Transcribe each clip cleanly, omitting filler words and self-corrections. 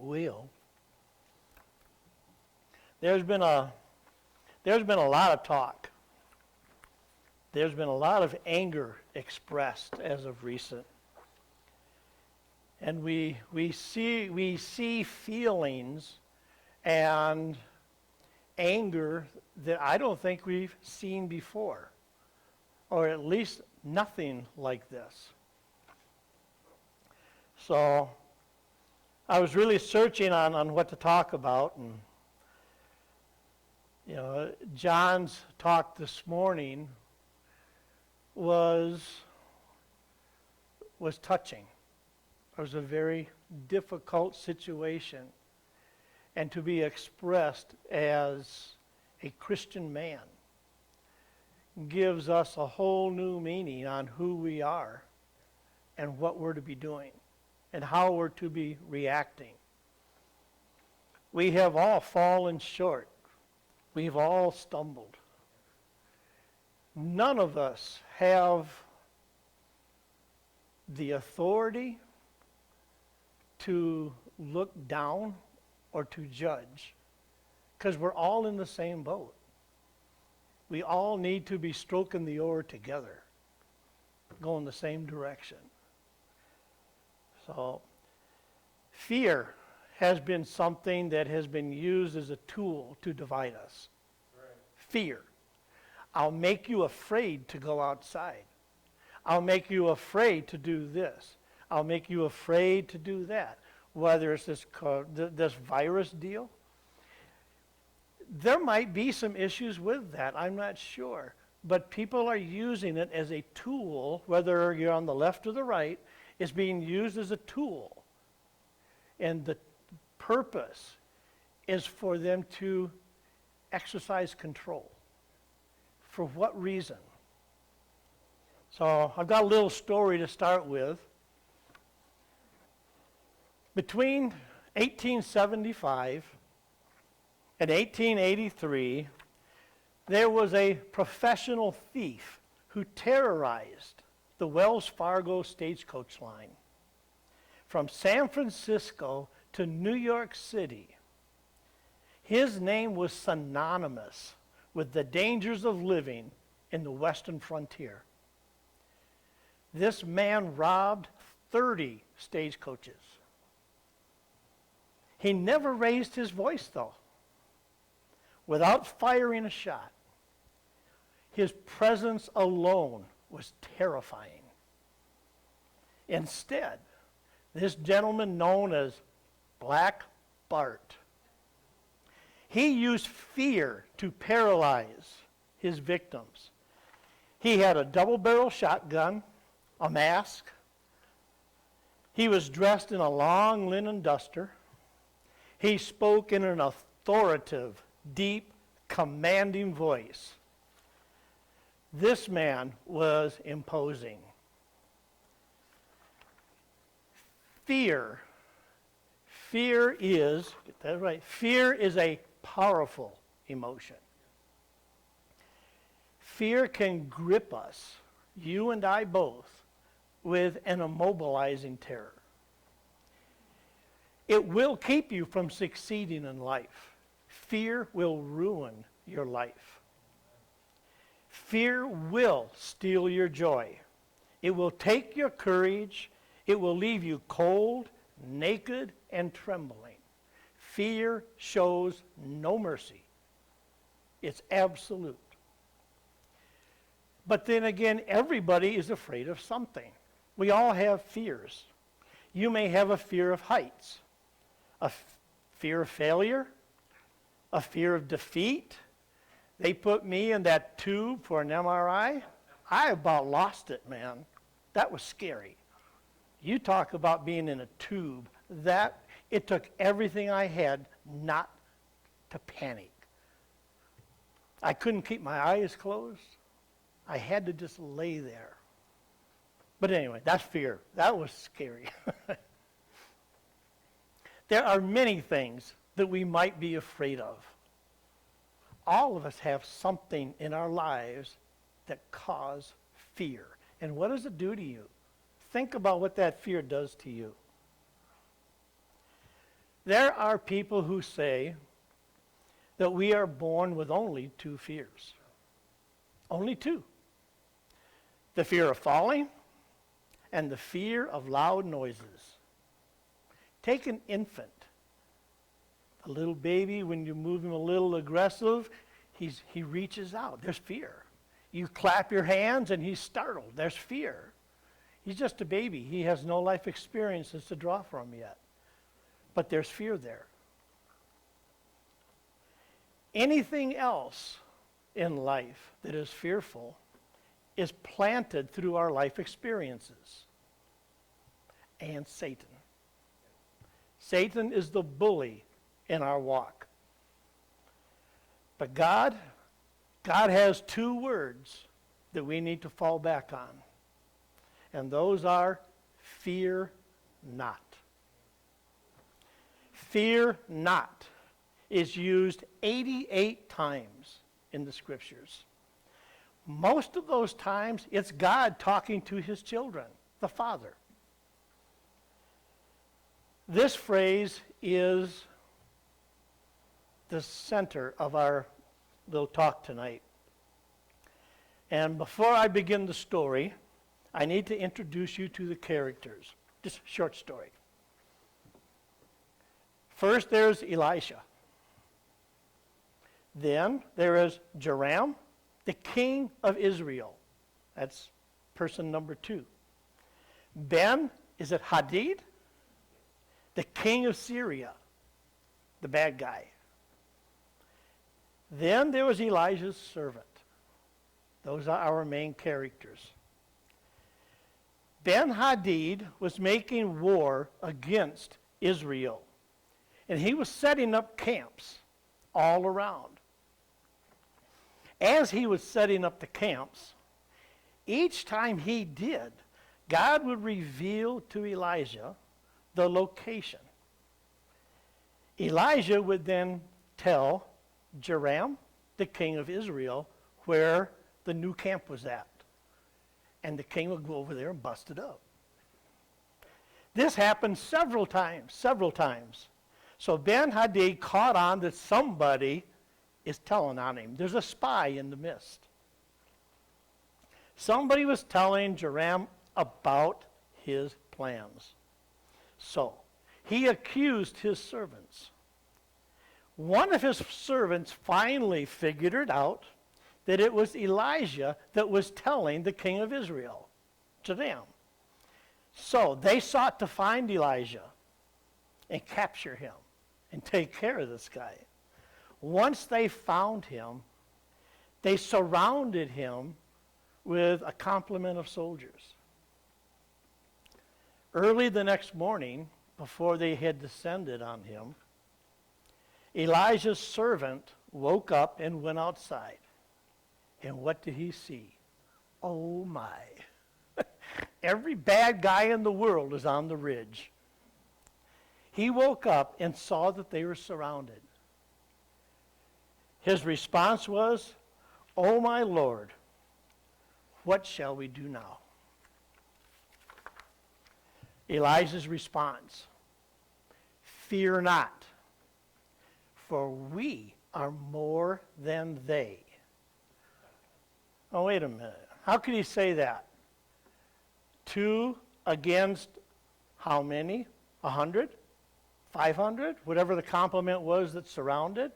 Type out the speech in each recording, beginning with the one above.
will. There's been a lot of talk. There's been a lot of anger expressed as of recent. And we see feelings and anger that I don't think we've seen before, or at least nothing like this. So I was really searching on what to talk about, and John's talk this morning was touching. It was a very difficult situation, and to be expressed as a Christian man gives us a whole new meaning on who we are and what we're to be doing and how we're to be reacting. We have all fallen short. We've all stumbled. None of us have the authority to look down or to judge, because we're all in the same boat. We all need to be stroking the oar together, going the same direction. So, fear has been something that has been used as a tool to divide us. Right. Fear. I'll make you afraid to go outside. I'll make you afraid to do this. I'll make you afraid to do that. Whether it's this virus deal. There might be some issues with that, I'm not sure. But people are using it as a tool, whether you're on the left or the right, it's being used as a tool. And the purpose is for them to exercise control. For what reason? So I've got a little story to start with. Between 1875 and 1883, there was a professional thief who terrorized the Wells Fargo stagecoach line from San Francisco to New York City. His name was synonymous with the dangers of living in the western frontier. This man robbed 30 stagecoaches. He never raised his voice, though, without firing a shot. His presence alone was terrifying. Instead, this gentleman known as Black Bart, he used fear to paralyze his victims. He had a double-barrel shotgun, a mask. He was dressed in a long linen duster. He spoke in an authoritative, deep, commanding voice. This man was imposing. Fear is, get that right, fear is a powerful emotion. Fear can grip us, you and I both, with an immobilizing terror. It will keep you from succeeding in life. Fear will ruin your life. Fear will steal your joy. It will take your courage. It will leave you cold, naked, and trembling. Fear shows no mercy. It's absolute. But then again, everybody is afraid of something. We all have fears. You may have a fear of heights, a fear of failure, a fear of defeat. They put me in that tube for an MRI. I about lost it, man. That was scary. You talk about being in a tube. It took everything I had not to panic. I couldn't keep my eyes closed. I had to just lay there. But anyway, that's fear. That was scary. There are many things that we might be afraid of. All of us have something in our lives that cause fear. And what does it do to you? Think about what that fear does to you. There are people who say that we are born with only two fears. Only two. The fear of falling and the fear of loud noises. Take an infant. A little baby, when you move him a little aggressive, he reaches out. There's fear. You clap your hands and he's startled. There's fear. He's just a baby. He has no life experiences to draw from yet. But there's fear there. Anything else in life that is fearful is planted through our life experiences. And Satan. Satan is the bully in our walk. But God has two words that we need to fall back on. And those are fear not. Fear not is used 88 times in the scriptures. Most of those times, it's God talking to his children, the Father. This phrase is the center of our little talk tonight. And before I begin the story, I need to introduce you to the characters. Just a short story. First, there's Elisha. Then there is Joram, the king of Israel. That's person number 2. Ben, is it Hadid? The king of Syria, the bad guy. Then there was Elijah's servant. Those are our main characters. Ben-Hadad was making war against Israel, and he was setting up camps all around. As he was setting up the camps, each time he did, God would reveal to Elijah the location. Elijah would then tell Joram, the king of Israel, where the new camp was at. And the king would go over there and bust it up. This happened several times. So Ben-Hadad caught on that somebody is telling on him. There's a spy in the midst. Somebody was telling Joram about his plans. So he accused his servants. One of his servants finally figured it out that it was Elijah that was telling the king of Israel, Joram. So they sought to find Elijah and capture him and take care of this guy. Once they found him, they surrounded him with a complement of soldiers. Early the next morning, before they had descended on him, Elijah's servant woke up and went outside. And what did he see? Oh my. Every bad guy in the world is on the ridge. He woke up and saw that they were surrounded. His response was, "Oh my Lord, what shall we do now?" Elijah's response, "Fear not, for we are more than they." Oh, wait a minute. How could he say that? 2 against how many? 100? 500? Whatever the complement was that surrounded.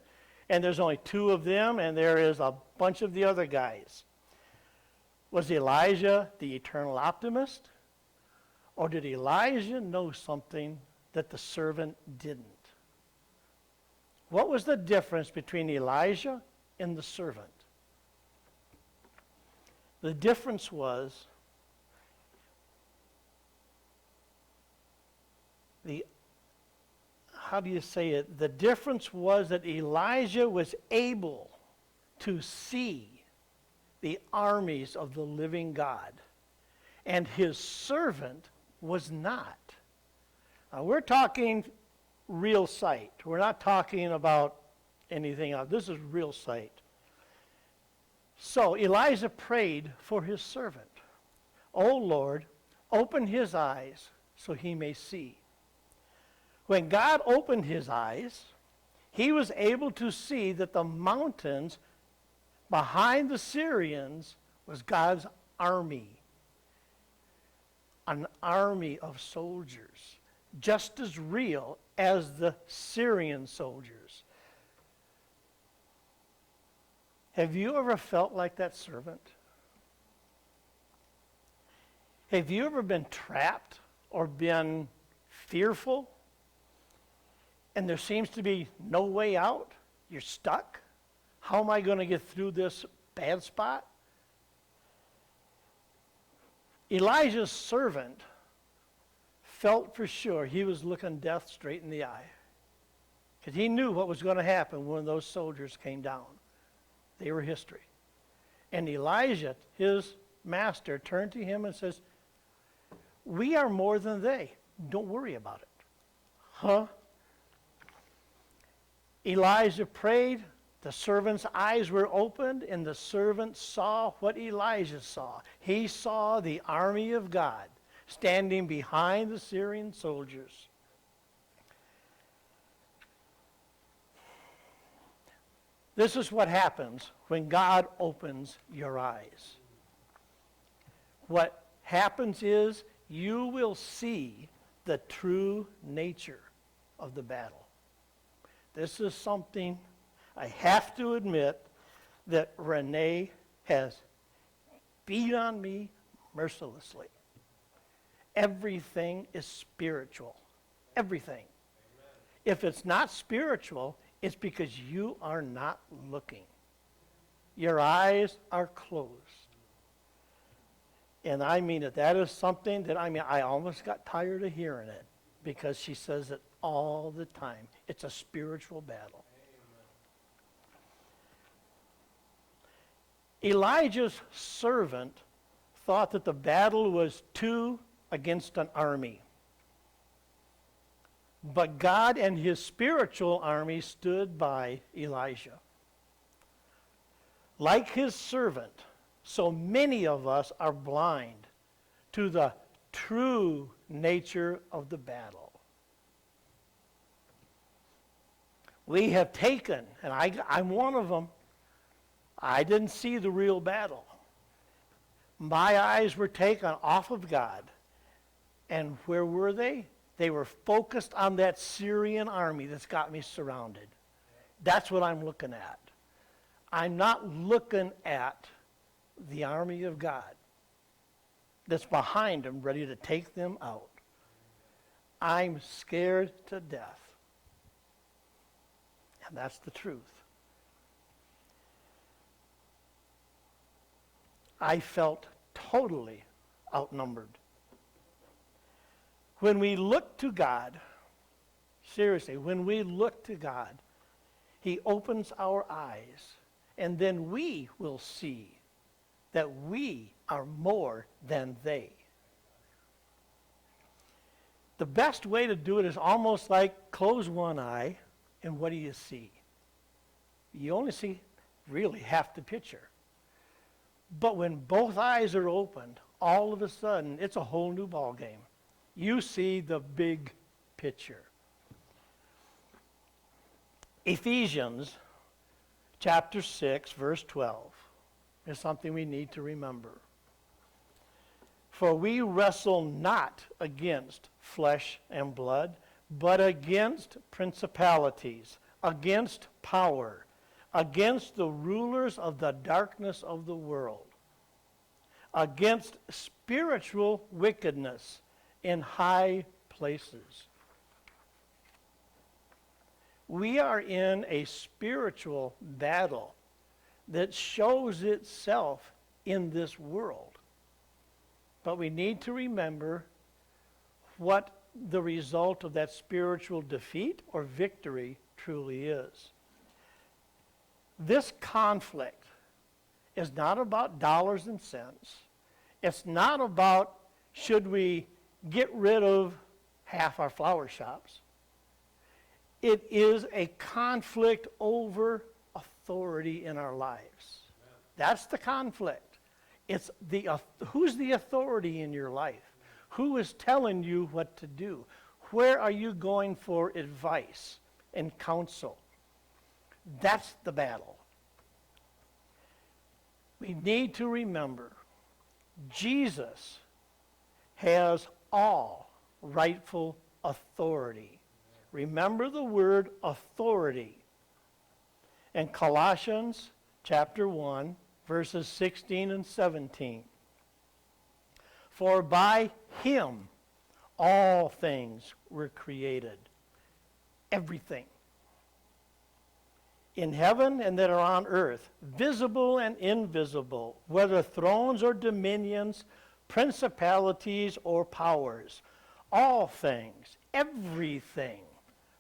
And there's only 2 of them, and there is a bunch of the other guys. Was Elijah the eternal optimist? Or did Elijah know something that the servant didn't? What was the difference between Elijah and the servant? The difference was the difference was that Elijah was able to see the armies of the living God, and his servant was not. Now, we're talking real sight. We're not talking about anything else. This is real sight. So Elijah prayed for his servant. "O Lord, open his eyes so he may see." When God opened his eyes, he was able to see that the mountains behind the Syrians was God's army. An army of soldiers, just as real as the Syrian soldiers. Have you ever felt like that servant? Have you ever been trapped or been fearful and there seems to be no way out? You're stuck? How am I going to get through this bad spot? Elijah's servant felt for sure he was looking death straight in the eye, because he knew what was going to happen when those soldiers came down. They were history. And Elijah, his master, turned to him and says, "We are more than they. Don't worry about it." Huh? Elijah prayed. The servant's eyes were opened, and the servant saw what Elijah saw. He saw the army of God standing behind the Syrian soldiers. This is what happens when God opens your eyes. What happens is you will see the true nature of the battle. This is something I have to admit that Renee has beat on me mercilessly. Everything is spiritual. Everything. Amen. If it's not spiritual, it's because you are not looking. Your eyes are closed. And I mean it. That is something that, I almost got tired of hearing it, because she says it all the time. It's a spiritual battle. Elijah's servant thought that the battle was 2 against an army. But God and his spiritual army stood by Elijah. Like his servant, so many of us are blind to the true nature of the battle. We have taken, and I'm one of them, I didn't see the real battle. My eyes were taken off of God. And where were they? They were focused on that Syrian army that's got me surrounded. That's what I'm looking at. I'm not looking at the army of God that's behind them, ready to take them out. I'm scared to death. And that's the truth. I felt totally outnumbered. When we look to God, seriously, when we look to God, he opens our eyes, and then we will see that we are more than they. The best way to do it is almost like close one eye, and what do you see? You only see really half the picture. But when both eyes are opened, all of a sudden, it's a whole new ball game. You see the big picture. Ephesians chapter 6, verse 12 is something we need to remember. For we wrestle not against flesh and blood, but against principalities, against power, against the rulers of the darkness of the world, against spiritual wickedness in high places. We are in a spiritual battle that shows itself in this world. But we need to remember what the result of that spiritual defeat or victory truly is. This conflict is not about dollars and cents. It's not about should we get rid of half our flower shops. It is a conflict over authority in our lives. That's the conflict. It's who's the authority in your life? Who is telling you what to do? Where are you going for advice and counsel? That's the battle. We need to remember Jesus has all rightful authority. Remember the word authority. In Colossians chapter 1, verses 16 and 17. For by him all things were created. Everything. In heaven and that are on earth, visible and invisible, whether thrones or dominions, principalities or powers, all things, everything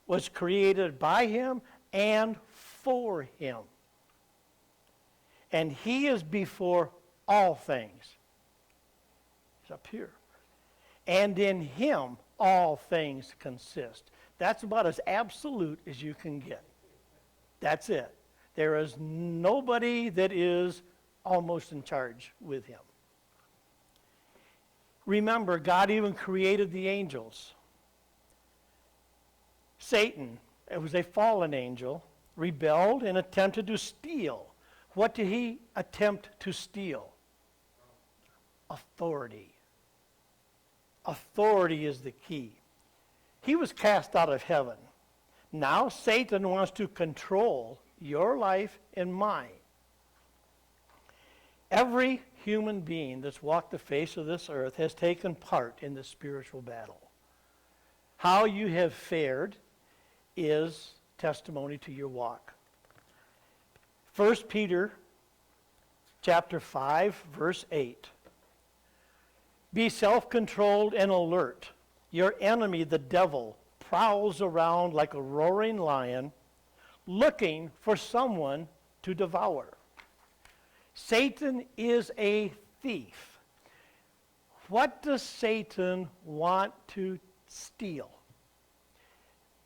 was created by him and for him. And he is before all things. He's up here. And in him all things consist. That's about as absolute as you can get. That's it. There is nobody that is almost in charge with him. Remember, God even created the angels. Satan, it was a fallen angel, rebelled and attempted to steal. What did he attempt to steal? Authority. Authority is the key. He was cast out of heaven. Now Satan wants to control your life and mine. Every human being that's walked the face of this earth has taken part in the spiritual battle. How you have fared is testimony to your walk. 1 Peter chapter 5, verse 8. Be self-controlled and alert. Your enemy, the devil, prowls around like a roaring lion, looking for someone to devour. Satan is a thief. What does Satan want to steal?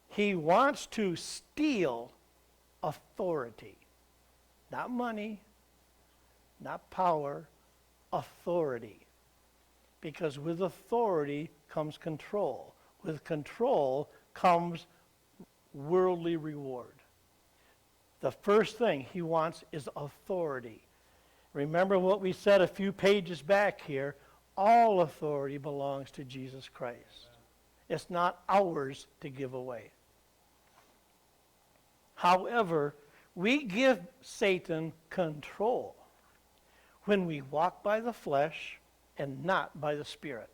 He wants to steal authority. Not money, not power, authority. Because with authority comes control. With control comes worldly reward. The first thing he wants is authority. Remember what we said a few pages back here. All authority belongs to Jesus Christ. It's not ours to give away. However, we give Satan control when we walk by the flesh and not by the Spirit.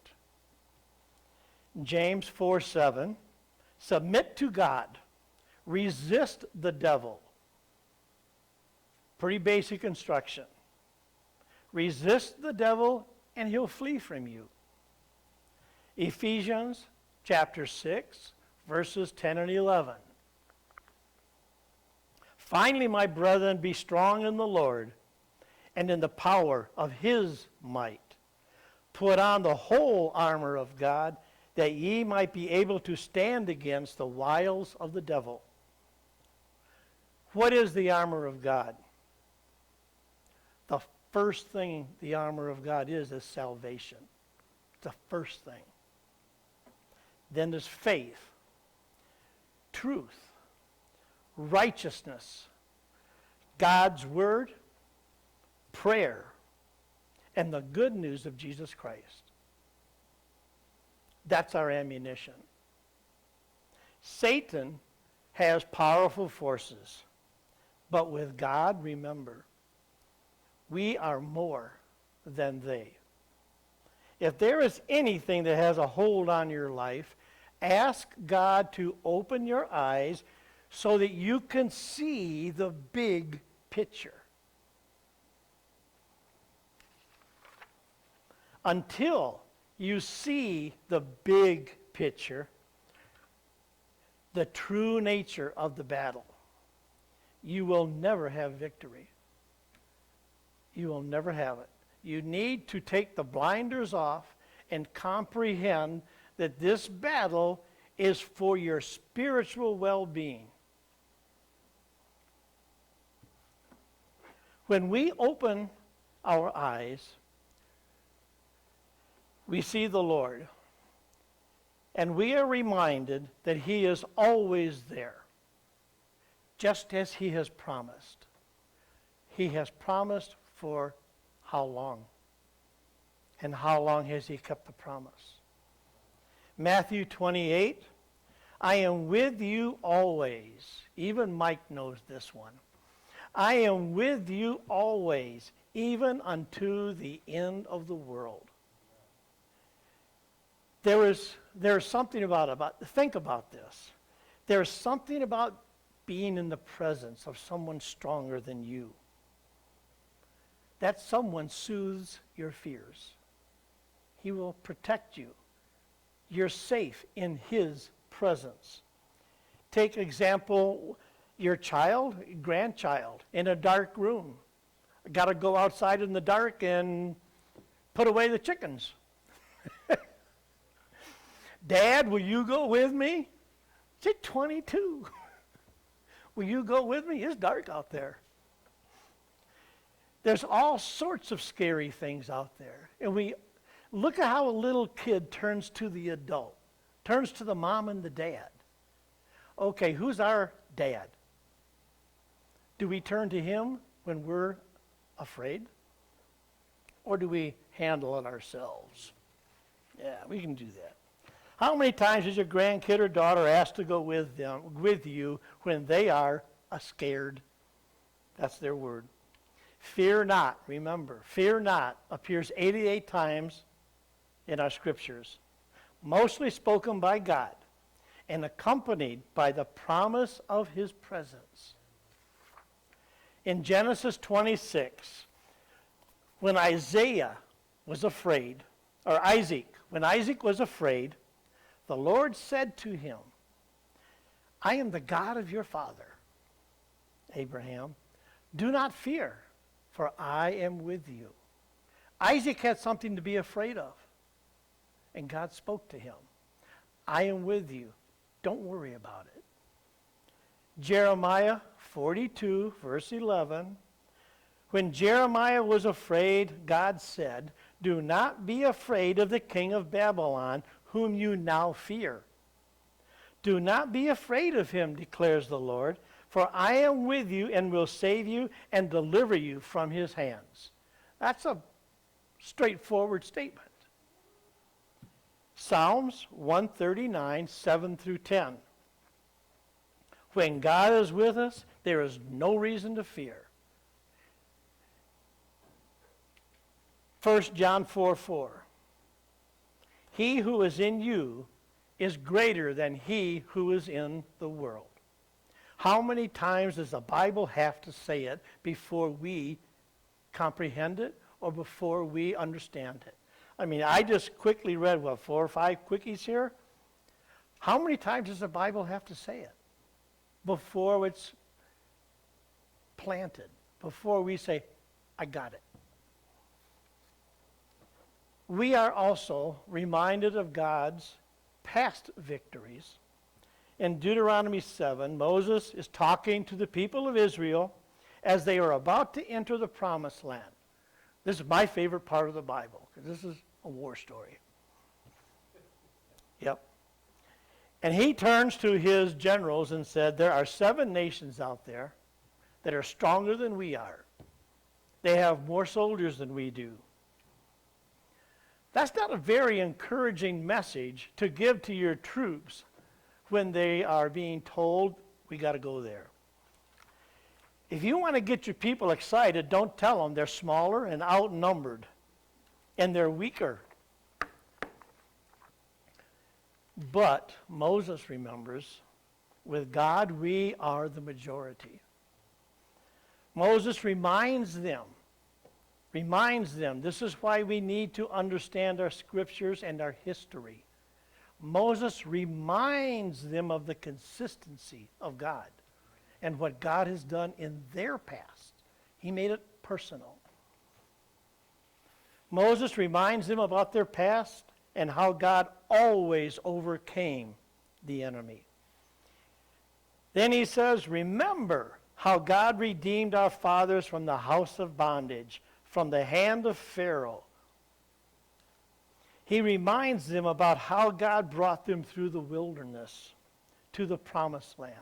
James 4:7, submit to God, resist the devil. Pretty basic instruction. Resist the devil and he'll flee from you. Ephesians chapter 6, verses 10 and 11. Finally, my brethren, be strong in the Lord and in the power of his might. Put on the whole armor of God, that ye might be able to stand against the wiles of the devil. What is the armor of God? The first thing the armor of God is salvation. The first thing. Then there's faith, truth, righteousness, God's word, prayer, and the good news of Jesus Christ. That's our ammunition. Satan has powerful forces, but with God, remember, we are more than they. If there is anything that has a hold on your life, ask God to open your eyes so that you can see the big picture. Until you see the big picture, the true nature of the battle, you will never have victory. You will never have it. You need to take the blinders off and comprehend that this battle is for your spiritual well-being. When we open our eyes, we see the Lord. And we are reminded that he is always there, just as he has promised. He has promised for how long? And how long has he kept the promise? Matthew 28, I am with you always. Even Mike knows this one. I am with you always, even unto the end of the world. There's something think about this. There's something about being in the presence of someone stronger than you. That someone soothes your fears. He will protect you. You're safe in his presence. Take example, your child, grandchild, in a dark room. Got to go outside in the dark and put away the chickens. Dad, will you go with me? She's 22. Will you go with me? It's dark out there. There's all sorts of scary things out there. And we look at how a little kid turns to the adult, turns to the mom and the dad. Okay, who's our dad? Do we turn to him when we're afraid? Or do we handle it ourselves? Yeah, we can do that. How many times is your grandkid or daughter asked to go with you when they are scared? That's their word. Fear not, remember, fear not appears 88 times in our scriptures, mostly spoken by God and accompanied by the promise of his presence. In Genesis 26, when Isaac was afraid, the Lord said to him, I am the God of your father, Abraham. Do not fear, for I am with you. Isaac had something to be afraid of. And God spoke to him. I am with you. Don't worry about it. Jeremiah 42, verse 11. When Jeremiah was afraid, God said, do not be afraid of the king of Babylon, whom you now fear. Do not be afraid of him, declares the Lord, for I am with you and will save you and deliver you from his hands. That's a straightforward statement. Psalms 139, 7 through 10. When God is with us, there is no reason to fear. 1 John 4, 4. He who is in you is greater than he who is in the world. How many times does the Bible have to say it before we comprehend it or before we understand it? I mean, I just quickly read, 4 or 5 quickies here? How many times does the Bible have to say it before it's planted, before we say, I got it? We are also reminded of God's past victories. In Deuteronomy 7, Moses is talking to the people of Israel as they are about to enter the promised land. This is my favorite part of the Bible, because this is a war story. Yep. And he turns to his generals and said, there are 7 nations out there that are stronger than we are. They have more soldiers than we do. That's not a very encouraging message to give to your troops when they are being told, we got to go there. If you want to get your people excited, don't tell them they're smaller and outnumbered and they're weaker. But Moses remembers, with God we are the majority. Moses reminds them, this is why we need to understand our scriptures and our history. Moses reminds them of the consistency of God and what God has done in their past. He made it personal. Moses reminds them about their past and how God always overcame the enemy. Then he says, remember how God redeemed our fathers from the house of bondage, from the hand of Pharaoh. He reminds them about how God brought them through the wilderness to the promised land.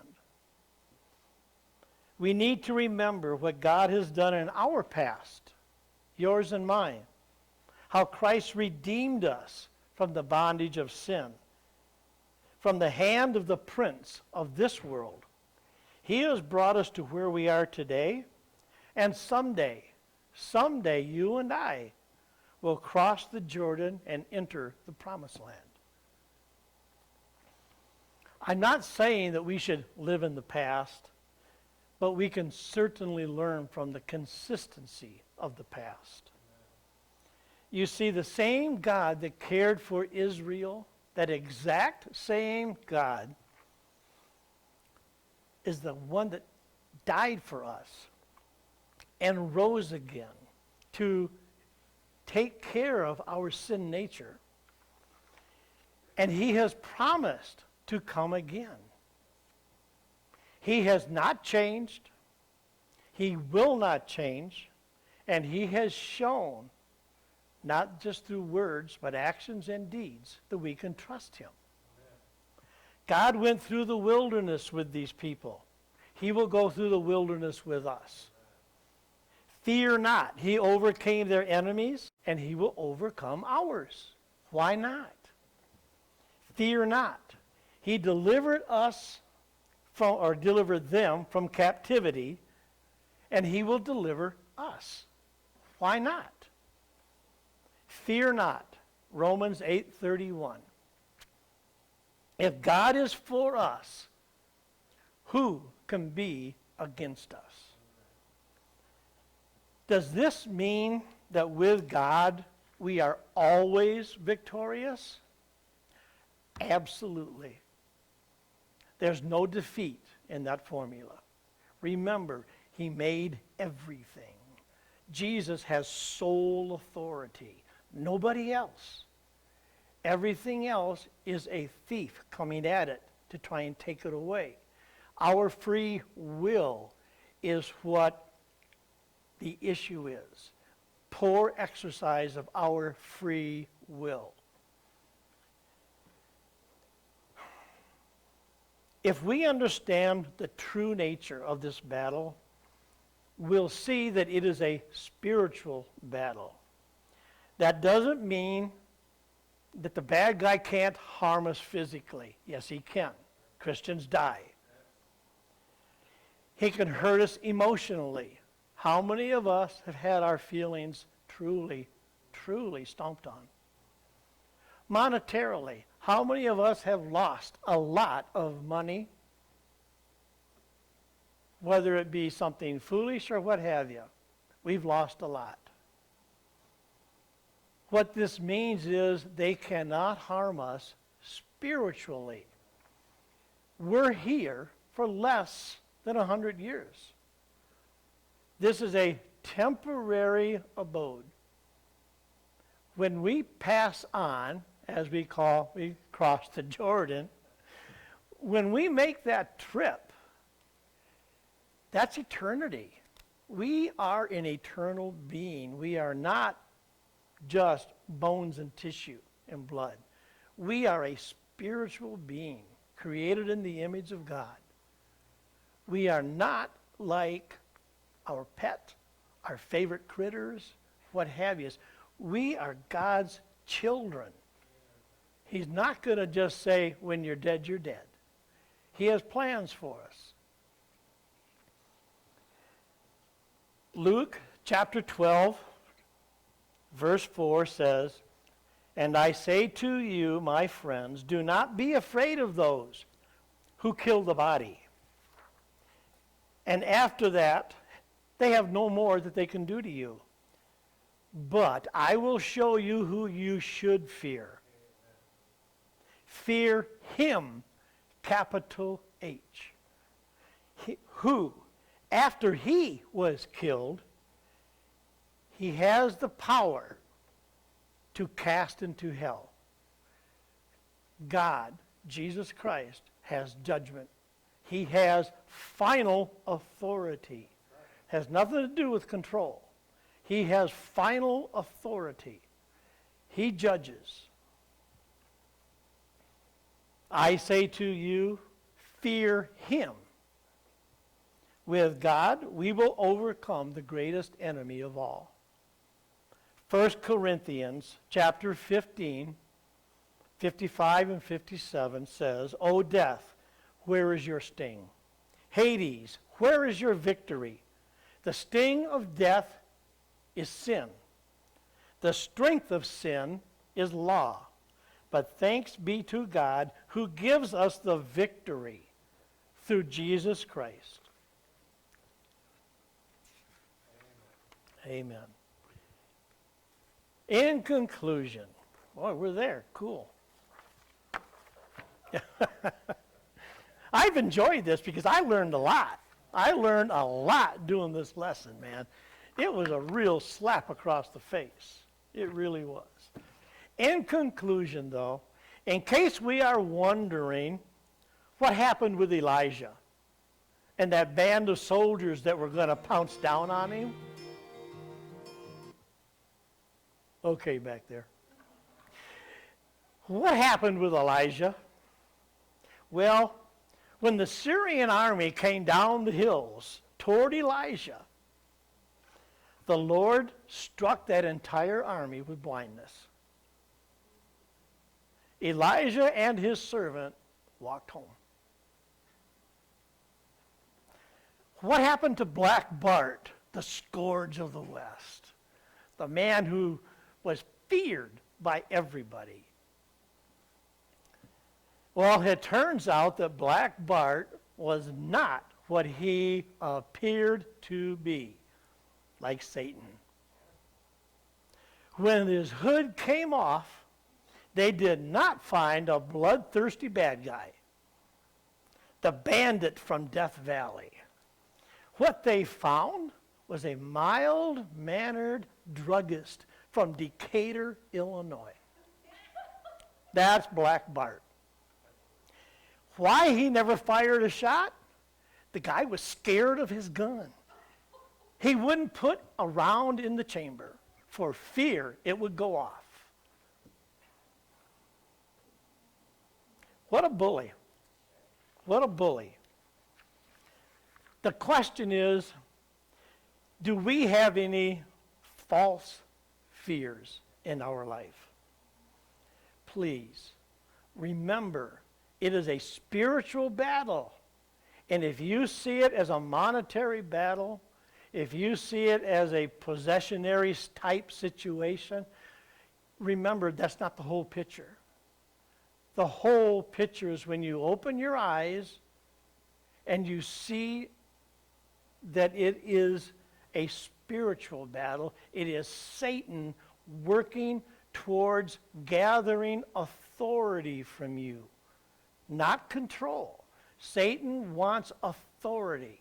We need to remember what God has done in our past, yours and mine, how Christ redeemed us from the bondage of sin, from the hand of the prince of this world. He has brought us to where we are today, and someday you and I will cross the Jordan and enter the promised land. I'm not saying that we should live in the past, but we can certainly learn from the consistency of the past. You see, the same God that cared for Israel, that exact same God, is the one that died for us and rose again to take care of our sin nature. And he has promised to come again. He has not changed. He will not change. And he has shown, not just through words, but actions and deeds, that we can trust him. God went through the wilderness with these people. He will go through the wilderness with us. Fear not. He overcame their enemies, and he will overcome ours. Why not? Fear not. He delivered us from, or delivered them from captivity, and he will deliver us. Why not? Fear not. Romans 8:31. If God is for us, who can be against us? Does this mean that with God we are always victorious? Absolutely. There's no defeat in that formula. Remember, he made everything. Jesus has sole authority. Nobody else. Everything else is a thief coming at it to try and take it away. Our free will is what the issue is. Poor exercise of our free will. If we understand the true nature of this battle, we'll see that it is a spiritual battle. That doesn't mean that the bad guy can't harm us physically. Yes, he can. Christians die. He can hurt us emotionally. How many of us have had our feelings truly stomped on? Monetarily, how many of us have lost a lot of money? Whether it be something foolish or what have you, we've lost a lot. What this means is they cannot harm us spiritually. We're here for less than 100 years. This is a temporary abode. When we pass on, as we cross the Jordan, when we make that trip, that's eternity. We are an eternal being. We are not just bones and tissue and blood. We are a spiritual being created in the image of God. We are not like our pet, our favorite critters, what have you. We are God's children. He's not going to just say, when you're dead, you're dead. He has plans for us. Luke chapter 12, verse 4 says, "And I say to you, my friends, do not be afraid of those who kill the body. And after that, they have no more that they can do to you. But I will show you who you should fear. Fear him, capital H, who, after he was killed, he has the power to cast into hell." God, Jesus Christ, has judgment. He has final authority. Has nothing to do with control. He has final authority. He judges. I say to you, fear him. With God, we will overcome the greatest enemy of all. 1 Corinthians chapter 15, 55 and 57 says, O death, where is your sting? Hades, where is your victory? The sting of death is sin. The strength of sin is law. But thanks be to God who gives us the victory through Jesus Christ. Amen. In conclusion, boy, we're there. Cool. I've enjoyed this because I learned a lot. I learned a lot doing this lesson, man. It was a real slap across the face. It really was. In conclusion, though, in case we are wondering what happened with Elijah and that band of soldiers that were going to pounce down on him. Okay, back there. What happened with Elijah? Well, when the Syrian army came down the hills toward Elijah, the Lord struck that entire army with blindness. Elijah and his servant walked home. What happened to Black Bart, the scourge of the West? The man who was feared by everybody. Well, it turns out that Black Bart was not what he appeared to be, like Satan. When his hood came off, they did not find a bloodthirsty bad guy, the bandit from Death Valley. What they found was a mild-mannered druggist from Decatur, Illinois. That's Black Bart. Why he never fired a shot? The guy was scared of his gun. He wouldn't put a round in the chamber for fear it would go off. What a bully. What a bully. The question is, do we have any false fears in our life? Please remember, it is a spiritual battle. And if you see it as a monetary battle, if you see it as a possessionary type situation, remember that's not the whole picture. The whole picture is when you open your eyes and you see that it is a spiritual battle. It is Satan working towards gathering authority from you, not control. Satan wants authority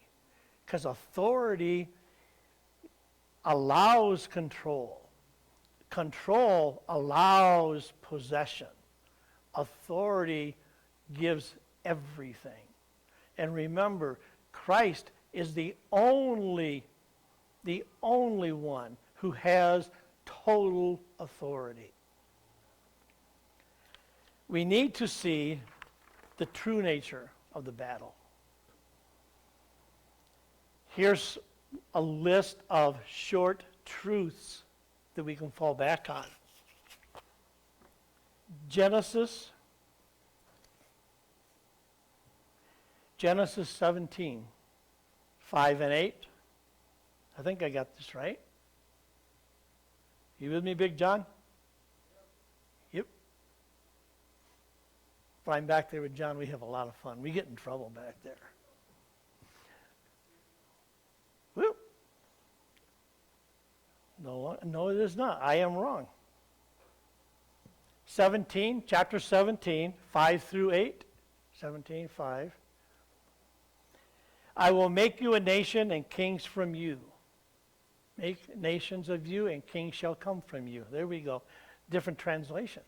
because authority allows control. Control allows possession. Authority gives everything. And remember, Christ is the only one who has total authority. We need to see the true nature of the battle. Here's a list of short truths that we can fall back on. Genesis 17, 5 and 8. I think I got this right. You with me, Big John? Yep. When I'm back there with John, we have a lot of fun. We get in trouble back there. Whoop. No, it is not. I am wrong. Chapter 17, 5 through 8. 17, 5. I will make you a nation and kings from you. Make nations of you and kings shall come from you. There we go. Different translation.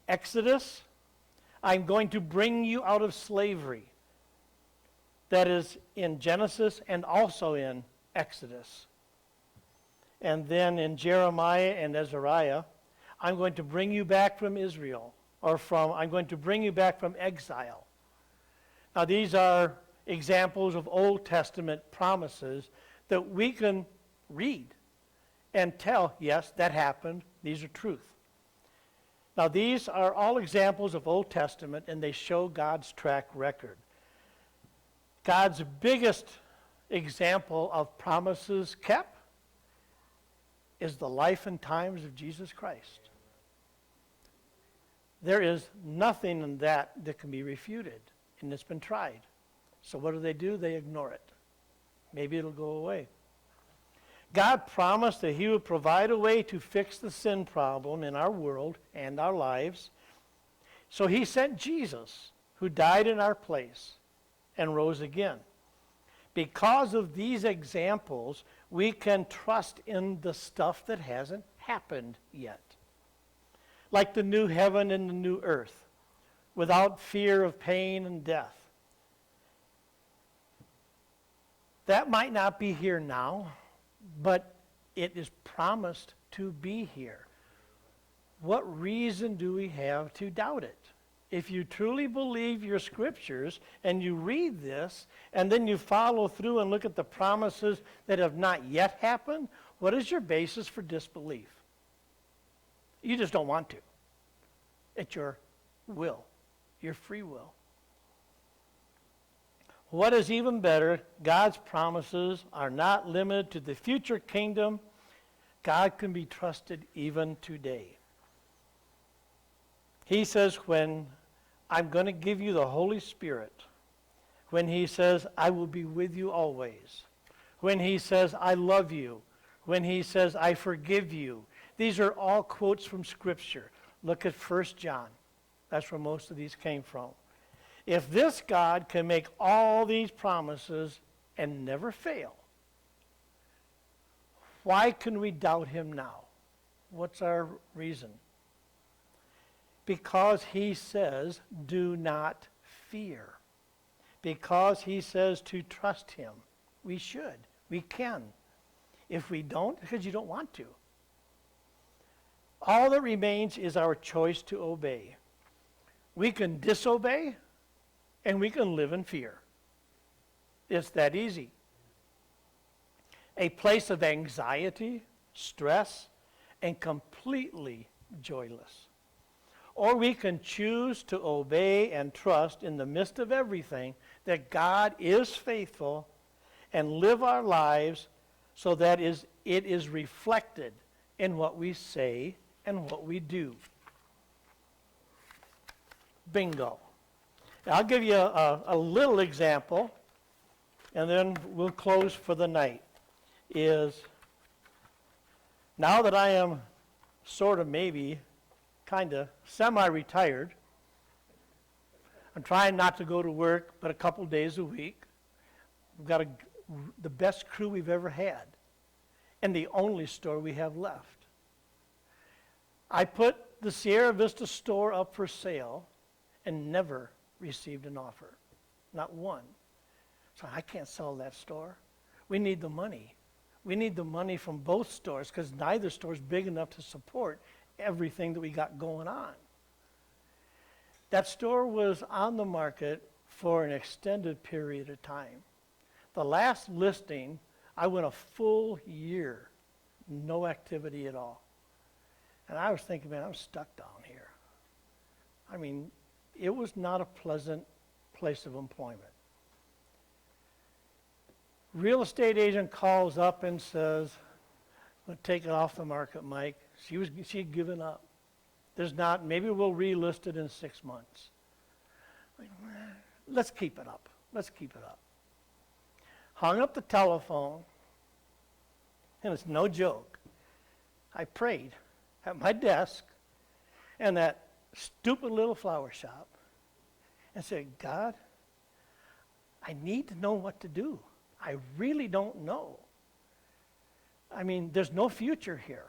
Exodus, I'm going to bring you out of slavery. That is in Genesis and also in Exodus. And then in Jeremiah and Ezariah, I'm going to bring you back from Israel. or from, I'm going to bring you back from exile. Now, these are examples of Old Testament promises that we can read and tell, yes, that happened. These are truth. Now, these are all examples of Old Testament, and they show God's track record. God's biggest example of promises kept is the life and times of Jesus Christ. There is nothing in that can be refuted, and it's been tried. So what do? They ignore it. Maybe it'll go away. God promised that he would provide a way to fix the sin problem in our world and our lives. So he sent Jesus, who died in our place and rose again. Because of these examples, we can trust in the stuff that hasn't happened yet. Like the new heaven and the new earth, without fear of pain and death. That might not be here now, but it is promised to be here. What reason do we have to doubt it? If you truly believe your scriptures and you read this and then you follow through and look at the promises that have not yet happened, what is your basis for disbelief? You just don't want to. It's your will, your free will. What is even better, God's promises are not limited to the future kingdom. God can be trusted even today. He says, when I'm going to give you the Holy Spirit, when he says, I will be with you always, when he says, I love you, when he says, I forgive you. These are all quotes from Scripture. Look at 1 John. That's where most of these came from. If this God can make all these promises and never fail, why can we doubt him now? What's our reason? Because he says, do not fear. Because he says to trust him. We should. We can. If we don't, because you don't want to. All that remains is our choice to obey. We can disobey, and we can live in fear. It's that easy. A place of anxiety, stress, and completely joyless. Or we can choose to obey and trust in the midst of everything that God is faithful and live our lives so that it is reflected in what we say and what we do. Bingo. I'll give you a little example, and then we'll close for the night. Is now that I am sort of maybe kind of semi-retired, I'm trying not to go to work but a couple days a week. We've got the best crew we've ever had and the only store we have left. I put the Sierra Vista store up for sale and never received an offer. Not one. So I can't sell that store. We need the money. We need the money from both stores because neither store is big enough to support everything that we got going on. That store was on the market for an extended period of time. The last listing, I went a full year, no activity at all. And I was thinking, man, I'm stuck down here. I mean, it was not a pleasant place of employment. Real estate agent calls up and says, "I'm going to take it off the market, Mike." She had given up. There's not, maybe we'll relist it in 6 months. Let's keep it up. Let's keep it up. Hung up the telephone, and it's no joke. I prayed at my desk in that stupid little flower shop and said, God, I need to know what to do. I really don't know. I mean, there's no future here.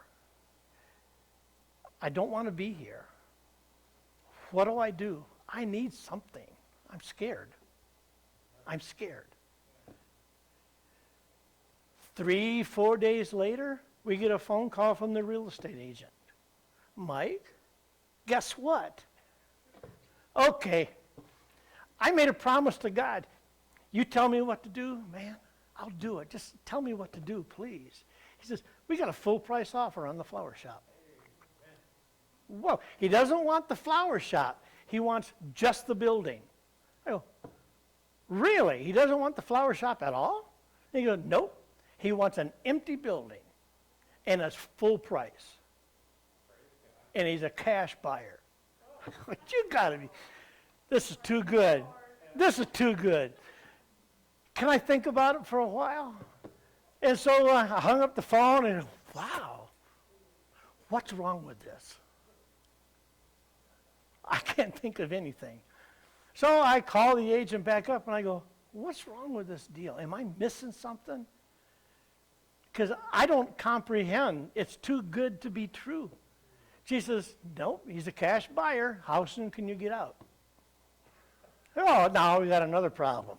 I don't want to be here. What do I do? I need something. I'm scared. I'm scared. 3-4 days later, we get a phone call from the real estate agent. Mike, guess what? Okay, I made a promise to God. You tell me what to do, man, I'll do it. Just tell me what to do, please. He says, we got a full price offer on the flower shop. Whoa, he doesn't want the flower shop. He wants just the building. I go, really? He doesn't want the flower shop at all? And he goes, nope. He wants an empty building, and it's full price. And he's a cash buyer. You gotta be, this is too good. This is too good. Can I think about it for a while? And so I hung up the phone and, wow, what's wrong with this? I can't think of anything. So I call the agent back up and I go, what's wrong with this deal? Am I missing something? Because I don't comprehend. It's too good to be true. She says, nope, he's a cash buyer. How soon can you get out? Oh, now we got another problem.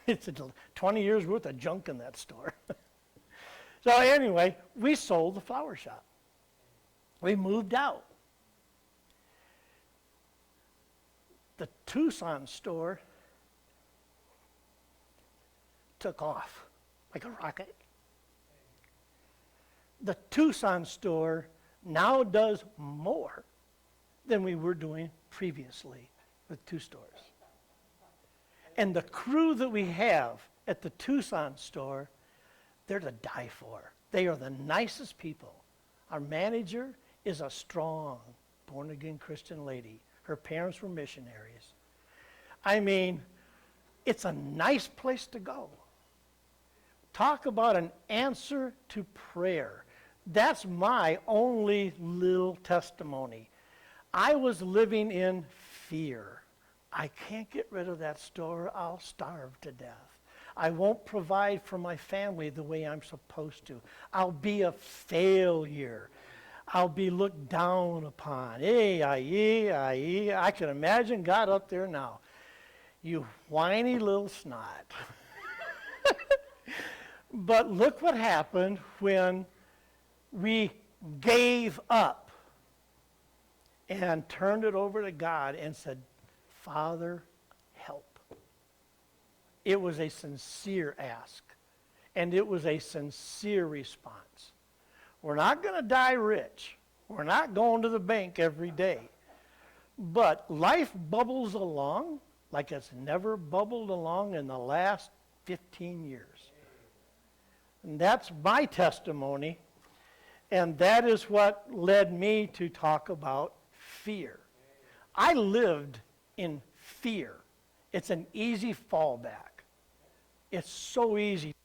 It's 20 years worth of junk in that store. So anyway, we sold the flower shop. We moved out. The Tucson store took off like a rocket. The Tucson store now does more than we were doing previously with 2 stores. And the crew that we have at the Tucson store, they're to die for. They are the nicest people. Our manager is a strong, born-again Christian lady. Her parents were missionaries. I mean, it's a nice place to go. Talk about an answer to prayer. That's my only little testimony. I was living in fear. I can't get rid of that store. I'll starve to death. I won't provide for my family the way I'm supposed to. I'll be a failure. I'll be looked down upon. I can imagine God up there now. You whiny little snot. But look what happened when we gave up and turned it over to God and said, Father, help. It was a sincere ask, and it was a sincere response. We're not going to die rich. We're not going to the bank every day. But life bubbles along like it's never bubbled along in the last 15 years. And that's my testimony, and that is what led me to talk about fear. I lived in fear. It's an easy fallback. It's so easy